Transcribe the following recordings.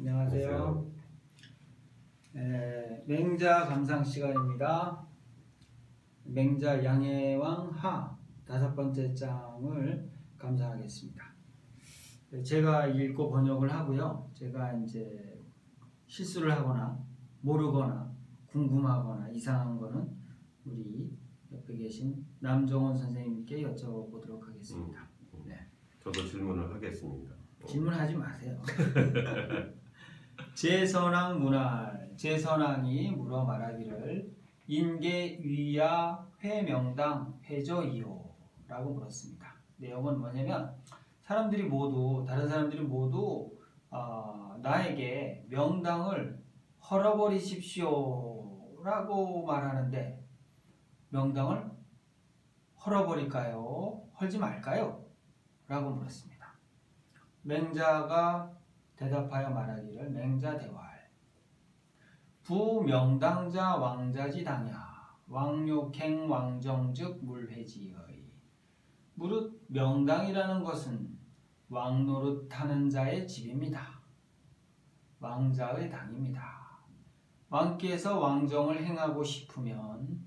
안녕하세요. 맹자 감상 시간입니다. 맹자 양해왕 하 5번째 장을 감상하겠습니다. 제가 읽고 번역을 하고요. 제가 이제 실수를 하거나 모르거나 궁금하거나 이상한 거는 우리 옆에 계신 남정원 선생님께 여쭤보도록 하겠습니다. 네. 저도 질문을 하겠습니다. 질문하지 마세요. 제선왕 문할, 제선왕이 물어 말하기를 인계 위야 회명당 회저이요 라고 물었습니다. 내용은 뭐냐면 사람들이 모두 다른 사람들이 모두 나에게 명당을 헐어버리십시오 라고 말하는데 명당을 헐어버릴까요? 헐지 말까요? 라고 물었습니다. 맹자가 대답하여 말하기를 맹자대왈 부명당자 왕자지 당야 왕욕행 왕정즉 물회지의 무릇 명당이라는 것은 왕노릇하는 자의 집입니다. 왕자의 당입니다. 왕께서 왕정을 행하고 싶으면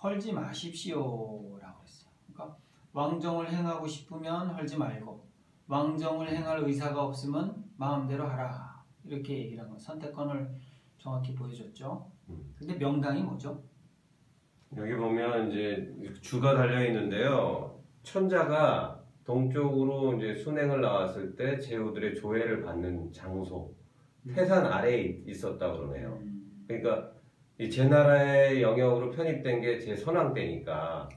헐지 마십시오 라고 했어요. 그러니까 왕정을 행하고 싶으면 헐지 말고 왕정을 행할 의사가 없으면 마음대로 하라 이렇게 얘기를 한 거 선택권을 정확히 보여줬죠. 근데 명당이 뭐죠? 여기 보면 이제 주가 달려 있는데요. 천자가 동쪽으로 이제 순행을 나왔을 때 제후들의 조회를 받는 장소 태산 아래에 있었다 그러네요. 그러니까 이 제나라의 영역으로 편입된 게 제선왕 때니까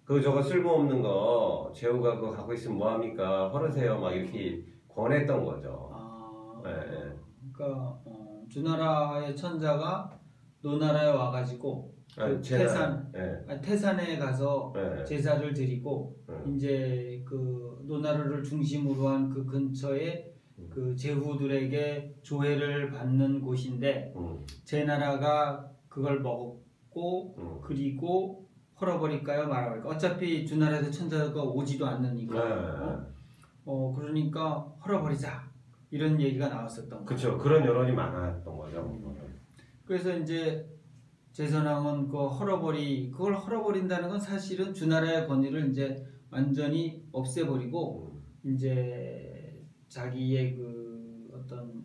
저거 쓸모없는 거 제후가 그거 갖고 있으면 뭐합니까? 헐으세요 막 이렇게 권했던 거죠. 네. 그러니까 주나라의 천자가 노나라에 와가지고 태산에 가서 제사를 드리고 이제 그 노나라를 중심으로 한 그 근처에 그 제후들에게 조회를 받는 곳인데 제나라가 그걸 먹었고 그리고 헐어버릴까요? 말아버릴까요? 어차피 주나라에서 천자가 오지도 않으니까 그러니까 헐어버리자 이런 얘기가 나왔었던 거죠. 그렇죠. 그런 여론이 많았던 거죠. 그래서 이제 제선왕은 그걸 헐어버린다는 건 사실은 주나라의 권위를 이제 완전히 없애버리고 이제 자기의 그 어떤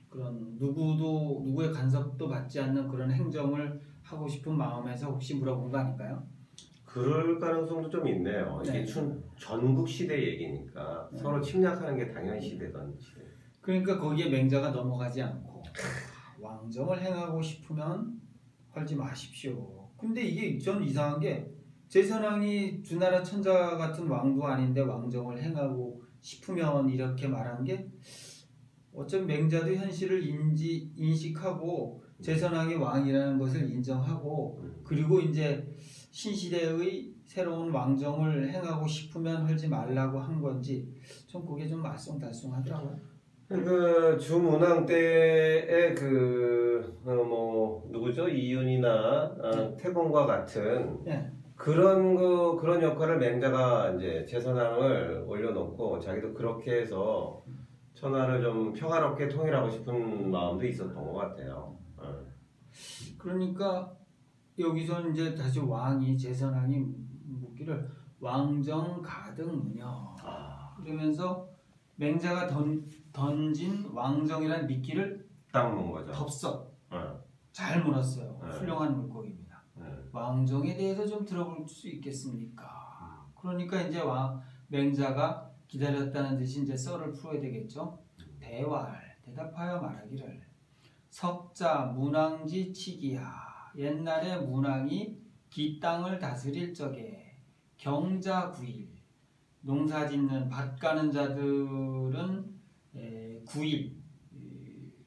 그런 누구의 간섭도 받지 않는 그런 행정을 하고 싶은 마음에서 혹시 물어본 거 아닐까요? 그럴 가능성도 좀 있네요. 네. 이게 전국 시대 얘기니까 서로 침략하는 게 당연시 되던 시대. 그러니까 거기에 맹자가 넘어가지 않고 왕정을 행하고 싶으면 헐지 마십시오. 근데 이게 전 이상한 게 제선왕이 주나라 천자 같은 왕도 아닌데 왕정을 행하고 싶으면 이렇게 말한 게 어쩌면 맹자도 현실을 인식하고 제선왕이 왕이라는 것을 인정하고 그리고 이제 신시대의 새로운 왕정을 행하고 싶으면 헐지 말라고 한 건지 좀 그게 좀 알쏭달쏭하더라고요. 그 주문왕 때의 누구죠? 이윤이나 태공과 같은 그런 역할을 맹자가 이제 제선왕을 올려놓고 자기도 그렇게 해서 천하를 좀 평화롭게 통일하고 싶은 마음도 있었던 것 같아요. 그러니까 여기서 이제 다시 왕이 제선왕이 묻기를 왕정 가등 무녀 그러면서 맹자가 던진 왕정이라는 미끼를 딱 놓은 거죠. 덥석 잘 물었어요. 훌륭한 물고기입니다. 왕정에 대해서 좀 들어볼 수 있겠습니까? 그러니까 이제 맹자가 기다렸다는 듯이 이제 썰을 풀어야 되겠죠. 대답하여 말하기를 석자 문왕지 치기야 옛날에 문왕이 기 땅을 다스릴 적에 경자 9일 농사짓는 밭 가는 자들은 9일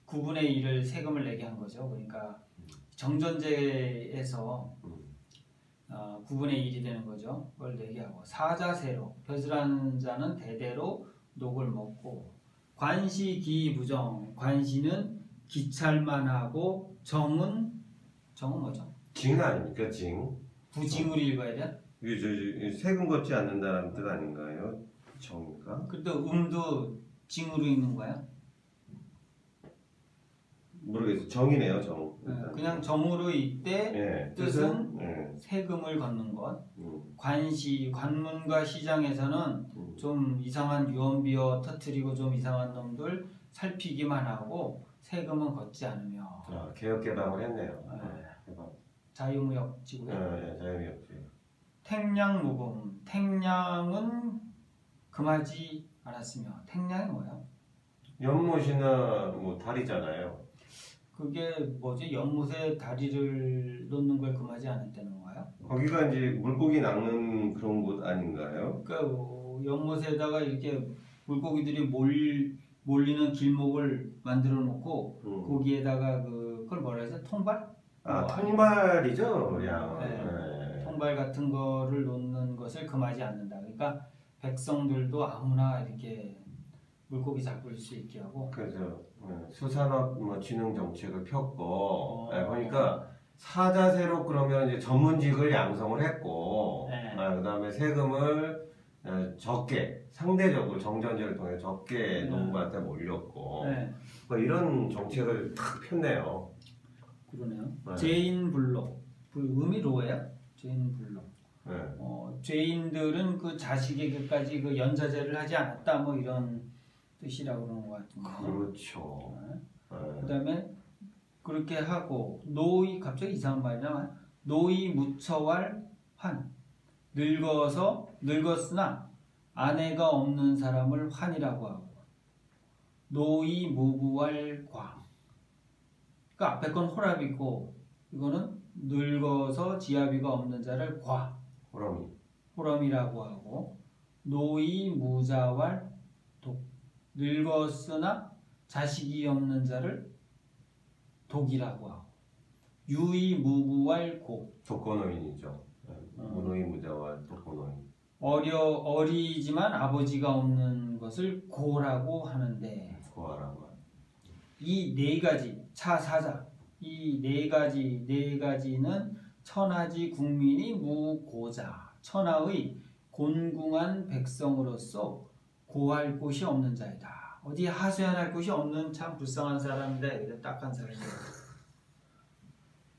9분의 1을 세금을 내게 한 거죠. 그러니까 정전제에서 9분의 1이 되는 거죠. 그걸 내게 하고 사자세로 벼슬하는 자는 대대로 녹을 먹고 관시기부정 관시는 기찰만 하고 정은 뭐죠? 징 아닙니까? 징. 부징을 읽어야 돼? 세금 걷지 않는다는 뜻 아닌가요? 정인가? 근데 음도 징으로 읽는 거야? 모르겠어요. 정이네요, 정. 그냥 정으로 있되 예, 뜻은 예. 세금을 걷는 것. 음, 관시, 관문과 시장에서는 좀 이상한 유언비어 터트리고 좀 이상한 놈들 살피기만 하고 세금은 걷지 않으며. 아, 개혁 개방을 했네요. 개방. 자유무역지고요. 예, 자유무역지. 택량무금. 택량은 금하지 않았으며. 택량이 뭐예요? 연못이나 뭐 다리잖아요. 그게 뭐지? 연못에 다리를 놓는 걸 금하지 않았다는 건가요? 거기가 이제 물고기 낚는 그런 곳 아닌가요? 그러니까 연못에다가 이렇게 물고기들이 몰리는 길목을 만들어 놓고 거기에다가 그걸 뭐라 해서 통발? 아, 통발이죠, 양. 네. 통발 같은 거를 놓는 것을 금하지 않는다. 그러니까 백성들도 아무나 이렇게 물고기 잡을 수 있게 하고. 그래서 수산업 뭐 진흥 정책을 폈고, 그러니까 사자세로 그러면 이제 전문직을 양성을 했고, 네. 그다음에 세금을 적게 상대적으로 정전제를 통해 적게 농부한테 몰렸고, 네. 뭐 이런 정책을 탁 폈네요. 그러네요. 네. 죄인불록. 음이 로예요? 죄인불록. 네. 죄인들은 그 자식에게까지 그 연자제를 하지 않았다. 뭐 이런 뜻이라고 그러는 것 같은데. 그렇죠. 그다음에 그렇게 하고 노이 갑자기 이상한 말이 나와요. 노이 무처왈 환. 늙었으나 아내가 없는 사람을 환이라고 하고 노이 무부왈 과. 그러니까 앞에 건 호랍이고 이거는 늙어서 지아비가 없는 자를 과. 호럼이라고 하고 노이 무자왈 독. 늙었으나 자식이 없는 자를 독이라고 하고 유이 무부왈 고. 독거노인이죠. 무노이 무자왈 독거노인. 어리지만 아버지가 없는 것을 고라고 하는데 고아라고. 이 네 가지 차사자 이 네 가지는 천하지 국민이 무고자 천하의 곤궁한 백성으로서 고할 곳이 없는 자이다. 어디 하소연할 곳이 없는 참 불쌍한 사람이다. 이렇게 딱한 사람이다.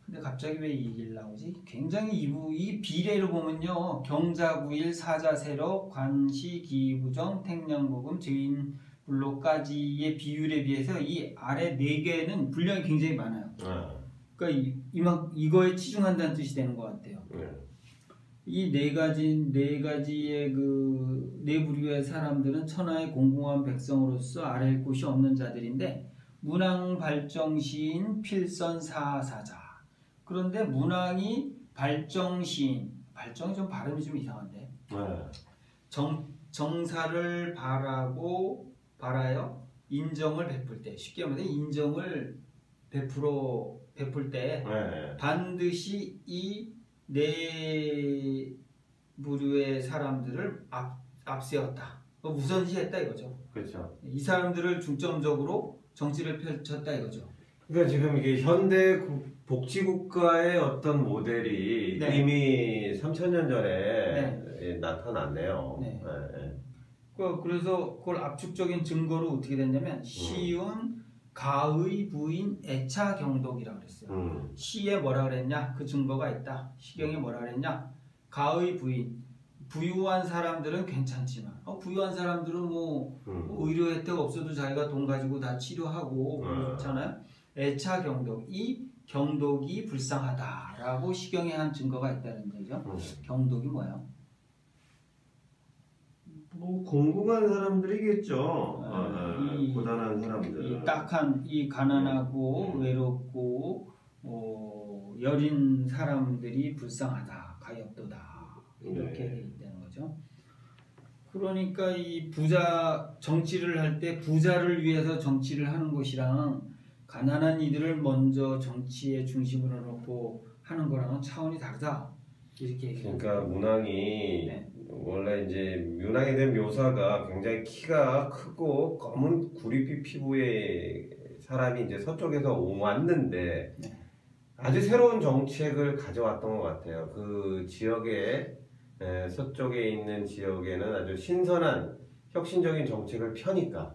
근데 갑자기 왜 이 얘기를 나오지? 굉장히 이 비례를 보면요. 경자구일 사자세로 관시기부정 택량무금 죄인불록까지의 비율에 비해서 이 아래 네 개는 분량이 굉장히 많아요. 그러니까 이거에 치중한다는 뜻이 되는 것 같아요. 이 네 가지의 그 네 부류의 사람들은 천하의 공공한 백성으로서 아랠 곳이 없는 자들인데 문왕발정시인 필선사사자. 그런데 문왕이 발정시인, 발정이 좀 발음이 좀 이상한데. 정사를 바라요 인정을 베풀 때 쉽게 말해 인정을 베풀 때 반드시 이 네 부류의 사람들을 앞세웠다. 우선시했다 이거죠. 그렇죠. 이 사람들을 중점적으로 정치를 펼쳤다 이거죠. 그러니까 지금 이게 현대 복지국가의 어떤 모델이 이미 3000년 전에 나타났네요. 그래서 그걸 압축적인 증거로 어떻게 됐냐면 시운 가의 부인 애차 경독이라고 그랬어요. 시에 뭐라 그랬냐? 그 증거가 있다. 시경에 뭐라 그랬냐? 가의 부인. 부유한 사람들은 괜찮지만 부유한 사람들은 뭐 의료 혜택 없어도 자기가 돈 가지고 다 치료하고 그렇잖아요. 애차 경독. 이 경독이 불쌍하다라고 시경에 한 증거가 있다는 거죠. 경독이 뭐예요? 뭐 공공한 사람들이겠죠. 고단한 사람들. 이 딱한, 이 가난하고 외롭고 여린 사람들이 불쌍하다, 가엾도다 이렇게 돼 있다는 거죠. 그러니까 이 정치를 할 때 부자를 위해서 정치를 하는 것이랑 가난한 이들을 먼저 정치의 중심으로 놓고 하는 거랑은 차원이 다르다. 이렇게 얘기합니다. 그러니까 문왕이 원래 이제 문왕에 대한 묘사가 굉장히 키가 크고 검은 구릿빛 피부의 사람이 이제 서쪽에서 왔는데 아주 새로운 정책을 가져왔던 것 같아요. 그 지역에 서쪽에 있는 지역에는 아주 신선한 혁신적인 정책을 펴니까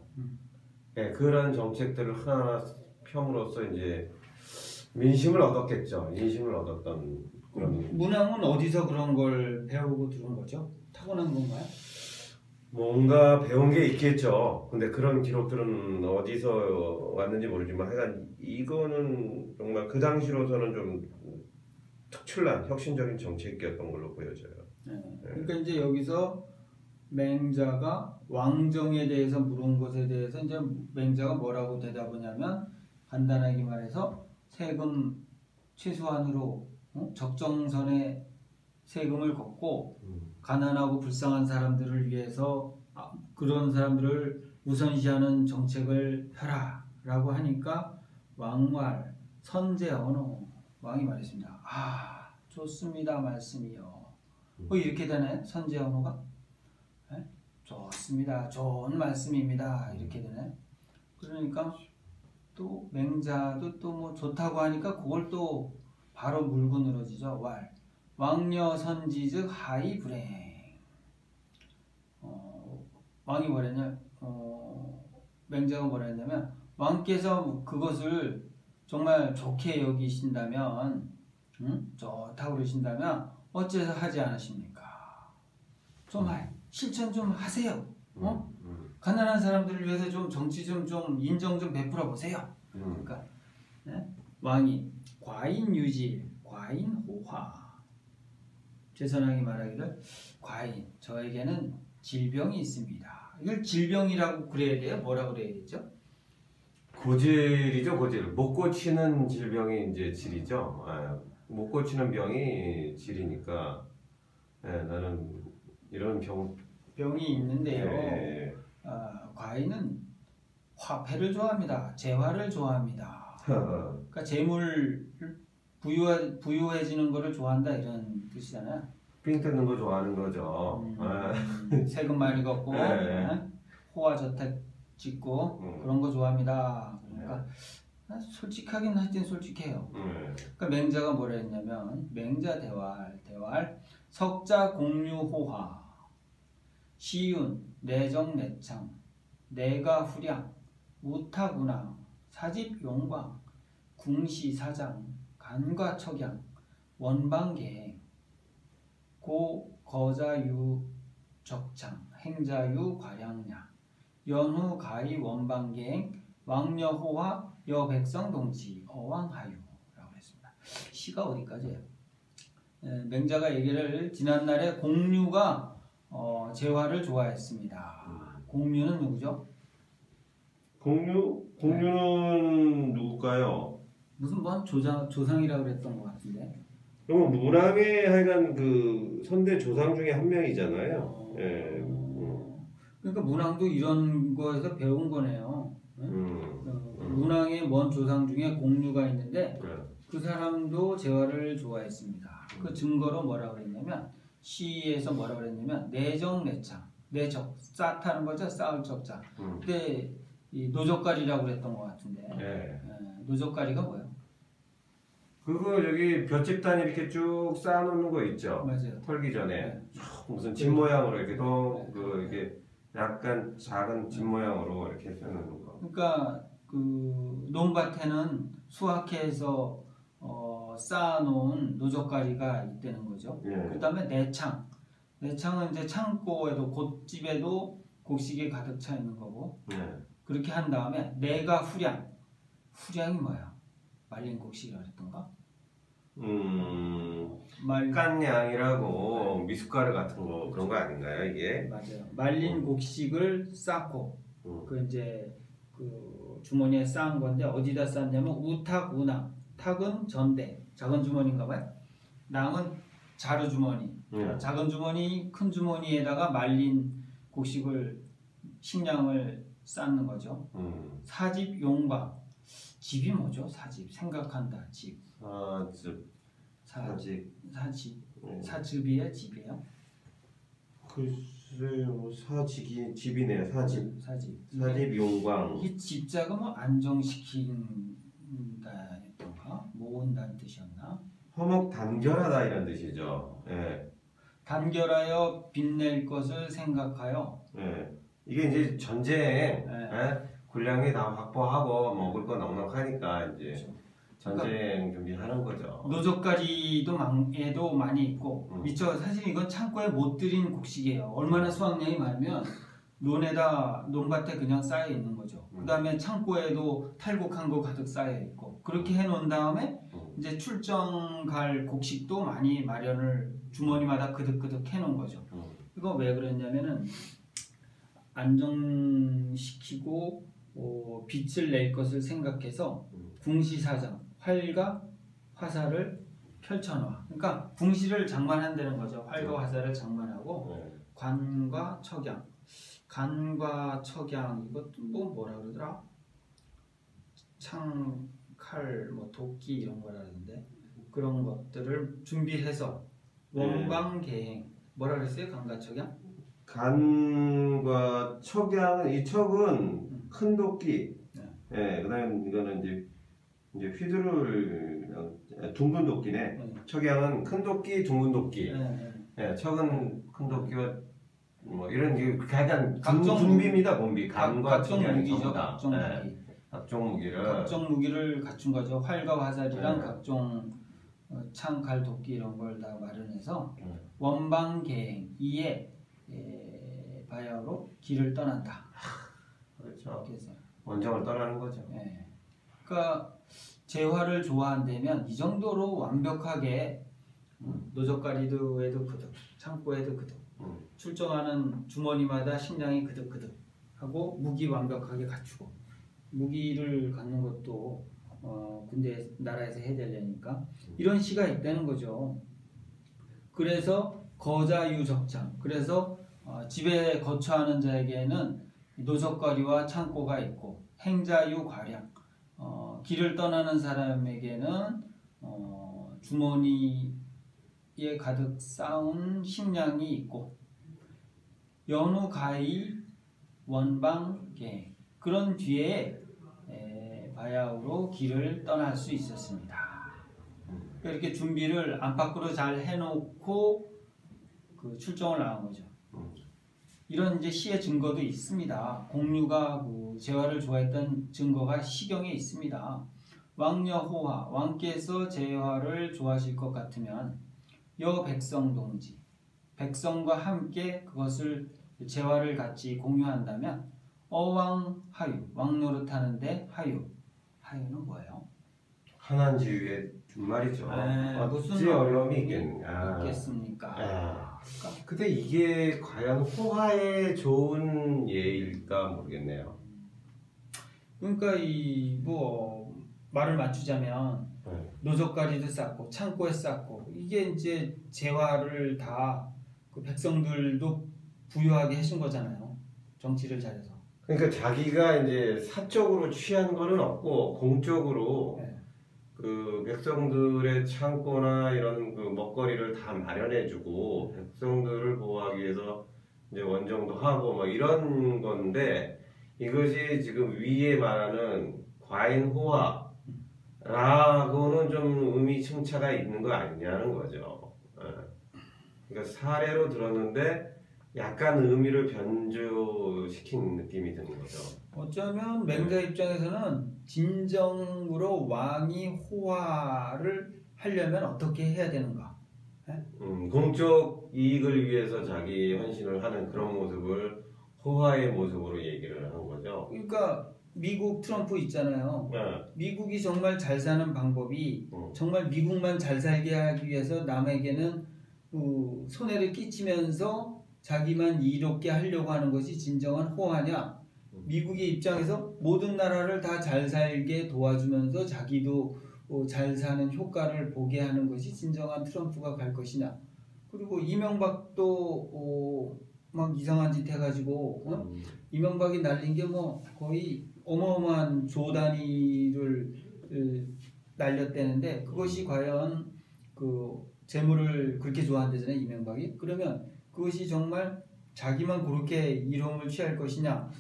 그런 정책들을 하나 펴으로써 이제 민심을 얻었겠죠. 인심을 얻었던 그런. 문왕은 어디서 그런 걸 배우고 들은 거죠? 타고난 건가요? 뭔가 배운 게 있겠죠. 근데 그런 기록들은 어디서 왔는지 모르지만 하여간 이거는 정말 그 당시로서는 좀 특출난 혁신적인 정책이었던 걸로 보여져요. 네. 그러니까 이제 여기서 맹자가 왕정에 대해서 물은 것에 대해서 이제 맹자가 뭐라고 대답하냐면 간단하게 말해서 세금 최소한으로 적정선의 세금을 걷고 가난하고 불쌍한 사람들을 위해서 그런 사람들을 우선시하는 정책을 펴라라고 하니까 왕말 선제언어 왕이 말했습니다. 아 좋습니다 말씀이요. 이렇게 되나요? 선제언어가? 네? 좋습니다. 좋은 말씀입니다. 이렇게 되나요? 그러니까 또 맹자도 또 뭐 좋다고 하니까 그걸 또 바로 물고 늘어지죠. 왕녀 선지즉 하이 불행. 왕이 뭐랬냐? 맹자가 뭐라 했냐면 왕께서 그것을 정말 좋게 여기신다면 좋다고 그러신다면 어째서 하지 않으십니까? 좀 실천 좀 하세요. 가난한 사람들을 위해서 좀 정치 좀 인정 좀 베풀어 보세요. 그러니까 네? 왕이 과인유질, 과인호화. 제선왕이 말하기를 과인, 저에게는 질병이 있습니다. 이걸 질병이라고 그래야 돼요? 뭐라고 그래야겠죠? 고질이죠, 고질. 못 고치는 질병이 이제 질이죠. 못 고치는 병이 질이니까 나는 이런 병이 있는데요. 네. 과인은 화폐를 좋아합니다. 재화를 좋아합니다. 그러니까 재물을 부유해지는 것을 좋아한다 이런 뜻이잖아요. 삥 뜯는 거 좋아하는 거죠. 세금 많이 걷고 네. 호화 저택 짓고 그런 거 좋아합니다. 그러니까 솔직하긴 하여튼 솔직해요. 그러니까 맹자가 뭐라 했냐면 맹자 대활 석자 공유호화 시윤 내정 내창 내가 후량 우타군왕 사집용광 궁시사장 간과척양 원방계행 고거자유 적창 행자유 과량량 연후가히 원방계행 왕녀호화 여백성동지 어왕하유라고 했습니다. 시가 어디까지예요? 맹자가 얘기를 지난날에 공유가 재화를 좋아했습니다. 공유는 누구죠? 공유는 누굴까요? 무슨 뭔 조상이라고 그랬던 것 같은데. 그럼 문왕의 하여간 그 선대 조상 중에 한 명이잖아요. 그러니까 문왕도 이런 거에서 배운 거네요. 문왕의 먼 조상 중에 공유가 있는데 그 사람도 재화를 좋아했습니다. 그 증거로 뭐라고 그랬냐면 시에서 뭐라고 그랬냐면 내정 내창 내적 쌓다는 거죠. 쌓을 적자. 그때 이 노적가리라고 그랬던 것 같은데 노적가리가 뭐예요? 그거 여기 볏짚단 이렇게 쭉 쌓아놓는 거 있죠. 맞아요. 털기 전에 무슨 집 모양으로 이렇게 이렇게 약간 작은 집 모양으로 이렇게 해놓는 거. 그러니까 그 논밭에는 수확해서 쌓아놓은 노적가리가 있다는 거죠. 그다음에 내창은 이제 창고에도 곳집에도 곡식이 가득 차 있는 거고. 그렇게 한 다음에 내가 후량이 뭐야? 말린 곡식이라고 했던가? 깐양이라고 미숫가루 같은 거 그런 거 아닌가요 이게? 맞아요. 말린 곡식을 쌓고 그 이제 그 주머니에 쌓은 건데 어디다 쌓냐면 우탁 우낭. 탁은 전대 작은 주머니인가 봐요. 낭은 자루 주머니. 작은 주머니 큰 주머니에다가 말린 곡식을 식량을 쌓는 거죠. 사집 용광. 집이 뭐죠? 사집 생각한다 집. 사집이에요? 집이에요? 글쎄요 집이네요. 사집 용광. 이 집자가 뭐 안정시킨다 했던가 모은다는 뜻이었나? 화목 단결하다 이런 뜻이죠. 단결하여 빛낼 것을 생각하여. 이게 이제 전쟁 군량이 다 확보하고 먹을 거 넉넉하니까 이제 그렇죠. 전쟁 준비하는 거죠. 노젓가리도 에도 많이 있고 미처 사실 이건 창고에 못 들인 곡식이에요. 얼마나 수확량이 많으면 논밭에 그냥 쌓여 있는 거죠. 그 다음에 창고에도 탈곡한 거 가득 쌓여 있고 그렇게 해놓은 다음에 이제 출정 갈 곡식도 많이 마련을 주머니마다 그득그득 해놓은 거죠. 이거 왜 그랬냐면은 안정시키고 빛을 낼 것을 생각해서 궁시사장 활과 화살을 펼쳐놔. 그러니까 궁시를 장만한다는 거죠. 활과 화살을 장만하고 관과 척양, 간과 척양 이것도 뭐라 그러더라? 창, 칼, 뭐 도끼 이런 거라는데 그런 것들을 준비해서 원방계행 뭐라 그랬어요? 간과 척양? 간과 척양은 이 척은 큰 도끼, 예, 그다음에 이거는 이제 휘두를 둥근 도끼네. 척양은 큰 도끼, 둥근 도끼. 예, 척은 큰 도끼와 뭐 이런 게 약간 군비입니다, 군비. 간과 척양이 전부 다. 각종 무기를 갖춘 거죠. 활과 화살이랑 각종 창, 칼, 도끼 이런 걸 다 마련해서 원방계행 이에 바야흐로 길을 떠난다. 그렇죠. 원정을 떠나는 거죠. 예. 그러니까 재화를 좋아한다면 이 정도로 완벽하게 노젓가리도에도 그득, 창고에도 그득, 출정하는 주머니마다 식량이 그득그득 하고 무기 완벽하게 갖추고 무기를 갖는 것도 군대 나라에서 해야 되려니까 이런 시가 있다는 거죠. 그래서 거자유적장, 그래서 집에 거처하는 자에게는 노젓가리와 창고가 있고 행자유과량, 길을 떠나는 사람에게는 주머니에 가득 쌓은 식량이 있고 연우가이 원방계 그런 뒤에 바야흐로 길을 떠날 수 있었습니다. 이렇게 준비를 안팎으로 잘 해놓고 그 출정을 나간 거죠. 이런 이제 시의 증거도 있습니다. 공유가 재화를 좋아했던 증거가 시경에 있습니다. 왕여호화, 왕께서 재화를 좋아하실 것 같으면 여백성동지, 백성과 함께 그것을 재화를 같이 공유한다면 어왕하유, 왕 노릇하는데 하유는 뭐예요? 한한지위의 준말이죠. 무슨 어려움이 있겠습니까? 근데 이게 과연 호화에 좋은 예일까 모르겠네요. 그러니까 말을 맞추자면 노젓가리도 쌓고 창고에 쌓고 이게 이제 재화를 다 그 백성들도 부유하게 해준 거잖아요. 정치를 잘해서. 그러니까 자기가 이제 사적으로 취한 거는 없고 공적으로 그 백성들의 창고나 이런 그 먹거리를 다 마련해주고 백성들을 보호하기 위해서 이제 원정도 하고 뭐 이런 건데 이것이 지금 위에 말하는 과인호화라고는 좀 의미층차가 있는 거 아니냐는 거죠. 그러니까 사례로 들었는데 약간 의미를 변조시킨 느낌이 드는 거죠. 어쩌면 맹자 입장에서는 진정으로 왕이 호화를 하려면 어떻게 해야 되는가? 공적 이익을 위해서 자기 헌신을 하는 그런 모습을 호화의 모습으로 얘기를 한 거죠. 그러니까 미국 트럼프 있잖아요. 미국이 정말 잘 사는 방법이 정말 미국만 잘 살게 하기 위해서 남에게는 손해를 끼치면서 자기만 이롭게 하려고 하는 것이 진정한 호화냐? 미국의 입장에서 모든 나라를 다 잘 살게 도와주면서 자기도 잘 사는 효과를 보게 하는 것이 진정한 트럼프가 갈 것이냐? 그리고 이명박도 막 이상한 짓 해가지고 이명박이 날린 게 뭐 거의 어마어마한 조 단위를 날렸다는데 그것이 과연 그 재물을 그렇게 좋아한다잖아요, 이명박이. 그러면 그것이 정말 자기만 그렇게 이로움을 취할 것이냐?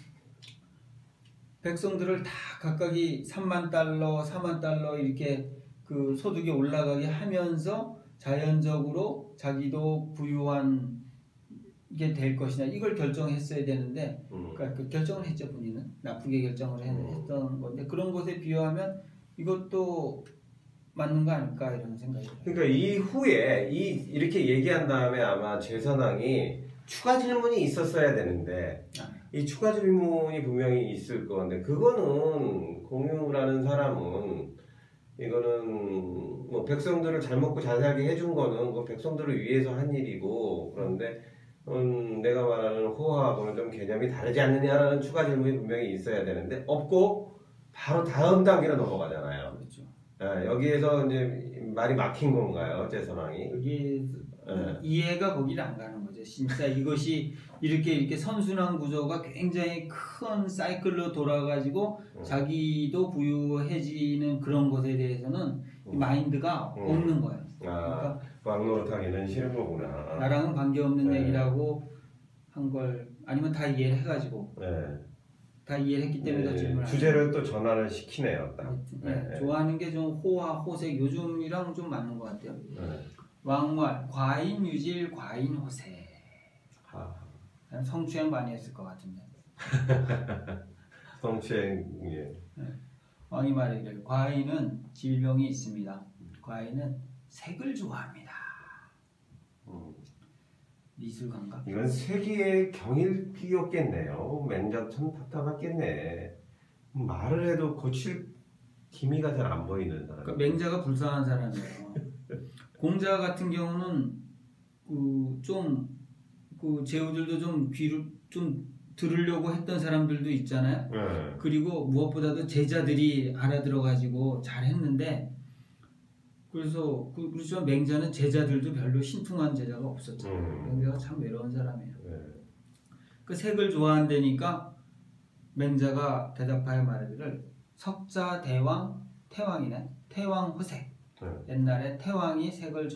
백성들을 다 각각이 3만 달러, 4만 달러 이렇게 그 소득이 올라가게 하면서 자연적으로 자기도 부유한 이게 될 것이냐 이걸 결정했어야 되는데 그러니까 그 결정을 했죠. 본인은 나쁘게 결정을 했던 건데 그런 것에 비유하면 이것도 맞는 거 아닐까 이런 생각이 들어요. 그러니까 이후에 이렇게 얘기한 다음에 아마 재선왕이 추가 질문이 있었어야 되는데 이 추가 질문이 분명히 있을 건데 그거는 공유라는 사람은 이거는 뭐 백성들을 잘 먹고 잘 살게 해준 거는 그 백성들을 위해서 한 일이고 그런데 내가 말하는 호화하고는 좀 개념이 다르지 않느냐라는 추가 질문이 분명히 있어야 되는데 없고 바로 다음 단계로 넘어가잖아요. 그렇죠. 여기에서 이제 말이 막힌 건가요, 재선왕이? 여기 이해가 거기를 안 가는 거죠. 진짜 이것이 이렇게 선순환 구조가 굉장히 큰 사이클로 돌아가지고 자기도 부유해지는 그런 것에 대해서는 이 마인드가 없는 거예요. 그러니까 왕노릇하기는 싫은 거구나. 나랑은 관계없는 얘기라고 한 걸 아니면 다 이해를 해가지고 다 이해를 했기 때문에 더 질문을 주제를 또 전환을 시키네요. 딱. 좋아하는 게 좀 호화, 호색 요즘이랑 좀 맞는 것 같아요. 왕왈, 과인 유질, 과인 호색. 성추행 많이 했을 것 같은데. 성추행, 예. 왕이 말하기를 과인은 질병이 있습니다. 과인은 색을 좋아합니다. 미술 감각? 이건 세기의 경일비였겠네요. 맹작 참 답답했겠네. 말을 해도 고칠 기미가 잘 안 보이는 사람. 그러니까 맹자가 불쌍한 사람이에요. 공자 같은 경우는 그 제후들도 좀 귀를 좀 들으려고 했던 사람들도 있잖아요. 그리고 무엇보다도 제자들이 알아들어가지고 잘했는데 그렇지만 맹자는 제자들도 별로 신통한 제자가 없었잖아요. 맹자가 참 외로운 사람이에요. 그 색을 좋아한다니까 맹자가 대답하여 말하기를 석자 대왕 태왕이네. 태왕 호색. 옛날에 태왕이 색을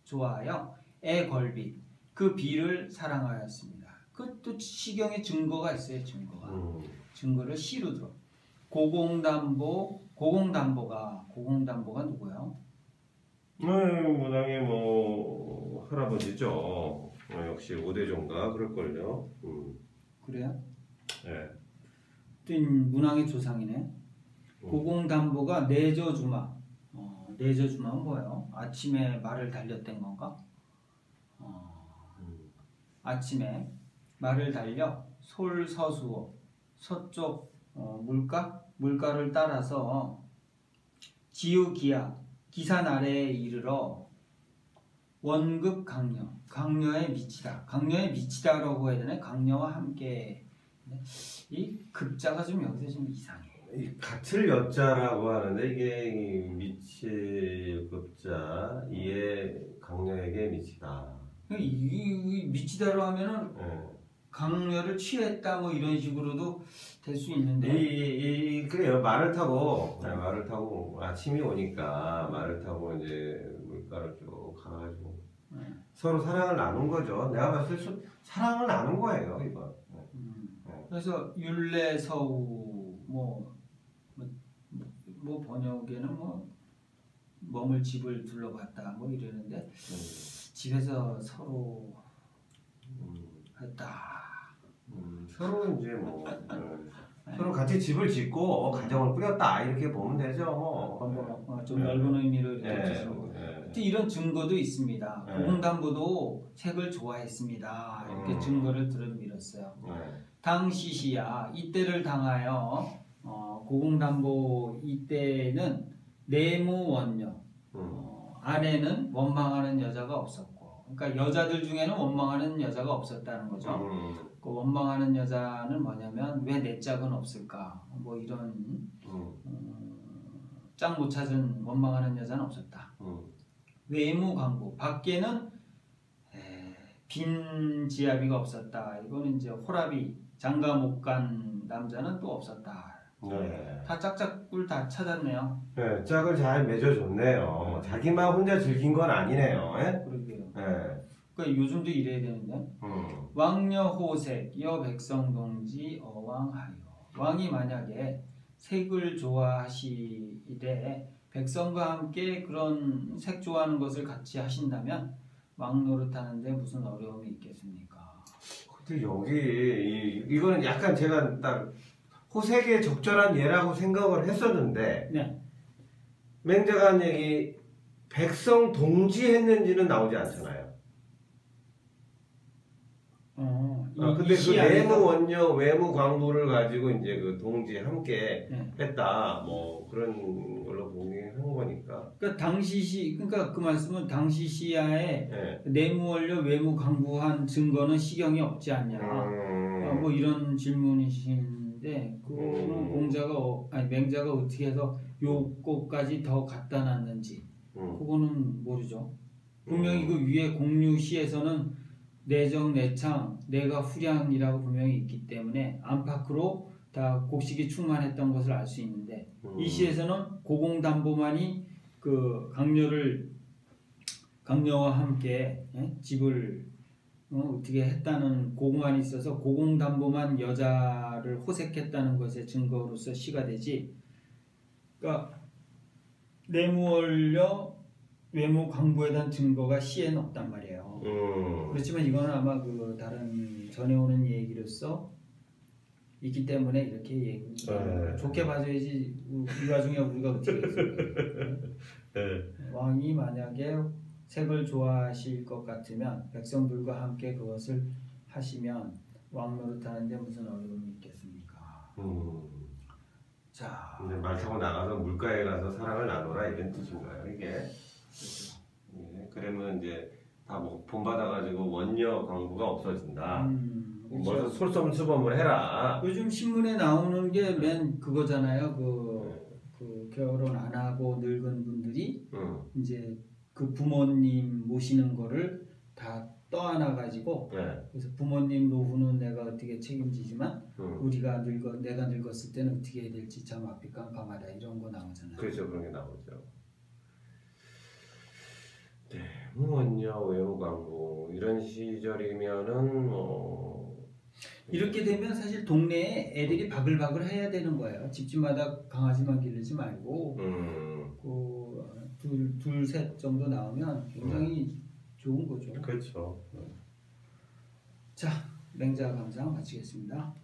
좋아하여 애걸비 그 비를 사랑하였습니다. 그것도 시경의 증거가 있어요. 증거를 시로 들어. 고공담보가 누구예요? 무당의 뭐 할아버지죠. 역시 오대종가 그럴걸요. 그래요? 네. 문왕의 조상이네. 고공담보가 내저주마. 내저주마는 뭐예요? 아침에 말을 달렸던 건가? 아침에 말을 달려 솔서수호 서쪽 물가를 따라서 지우기야 기산 아래에 이르러 원급 강녀에 미치다라고 해야 되나? 강녀와 함께 이 급자가 좀 여기서 좀 이상해. 이 같을 여자라고 하는데 이게 미칠 급자 이에 강녀에게 미치다. 이 미치다로 하면은 강녀를 취했다 뭐 이런 식으로도 될 수 있는데 그래요. 말을 타고 아침이 오니까 말을 타고 이제 물가를 쭉 가가지고 서로 사랑을 나눈 거죠. 내가 봤을 때 사랑을 나눈 거예요 이거. 그래서 율례서우 뭐 번역에는 뭐 머물 집을 둘러봤다 뭐 이러는데 집에서 서로 했다. 서로 이제 뭐 서로 같이 집을 짓고 가정을 꾸렸다 이렇게 보면 되죠. 좀 넓은 의미로 이렇게 이런 증거도 있습니다. 고공담보도 색을 좋아했습니다. 이렇게 증거를 들어밀었어요. 당시시야 이때를 당하여 고공담보 이때는 내무원녀 아내는 원망하는 여자가 없었고, 그러니까 여자들 중에는 원망하는 여자가 없었다는 거죠. 그 원망하는 여자는 뭐냐면 왜 내 짝은 없을까? 뭐 이런 짝 못 찾은 원망하는 여자는 없었다. 외무 광부 밖에는 빈 지아비가 없었다. 이거는 이제 호라비 장가 못 간 남자는 또 없었다. 다 짝짝꿀 다 찾았네요. 네, 짝을 잘 맺어줬네요. 자기만 혼자 즐긴 건 아니네요. 그러게요. 그러니까 요즘도 이래야 되는데. 왕녀호색 여 백성동지 어왕하여. 왕이 만약에 색을 좋아하시되 백성과 함께 그런 색 좋아하는 것을 같이 하신다면 왕 노릇하는데 무슨 어려움이 있겠습니까? 근데 이거는 약간 제가 딱 호색에 적절한 예라고 생각을 했었는데 네. 맹자가 한 얘기 백성 동지했는지는 나오지 않잖아요. 근데 그 내무 원녀 외무 광부를 가지고 이제 그 동지 함께 네. 했다 뭐 그런 걸로 보긴 한 거니까. 그러니까 그러니까 그 말씀은 당시 시야에 네. 내무 원료 외무 강부한 증거는 시경이 없지 않냐. 뭐 이런 질문이신데 그거는 맹자가 어떻게 해서 요거까지 더 갖다 놨는지 그거는 모르죠. 분명히 그 위에 공유시에서는 내정 내창 내가 후량이라고 분명히 있기 때문에 안팎으로 다 곡식이 충만했던 것을 알 수 있는데 이 시에서는 고공담보만이 그 강녀와 함께 집을 어떻게 했다는 고공만이 있어서 고공담보만 여자를 호색했다는 것의 증거로서 시가 되지. 그러니까 내무원료 외무 광부에 대한 증거가 시에는 없단 말이에요. 그렇지만 이거는 아마 그 다른 전해오는 얘기로서 있기 때문에 이렇게 좋게 봐줘야지. 이 와중에 우리가 어떻게 했을까요? 왕이 만약에 색을 좋아하실 것 같으면 백성들과 함께 그것을 하시면 왕 노릇하는데 무슨 어려움이 있겠습니까? 자, 근데 말 타고 나가서 물가에 가서 사랑을 나눠라 이런 뜻인가요 이게? 그렇죠. 예, 그러면 이제 다 뭐 본받아가지고 원녀 광부가 없어진다. 그렇죠. 솔선수범을 해라. 요즘 신문에 나오는 게 맨 그거잖아요. 그 결혼 안 하고 늙은 분들이 이제 그 부모님 모시는 거를 다 떠안아 가지고 그래서 부모님 노후는 내가 어떻게 책임지지만 내가 늙었을 때는 어떻게 해야 될지 참 앞이 깜깜하다 이런 거 나오잖아요. 그렇죠, 그런 게 나오죠. 내무원녀 외무광부 이런 시절이면은 뭐 이렇게 되면 사실 동네에 애들이 바글바글 해야 되는 거예요. 집집마다 강아지만 기르지 말고 둘, 셋 정도 나오면 굉장히 좋은 거죠. 그렇죠. 자, 맹자 감상 마치겠습니다.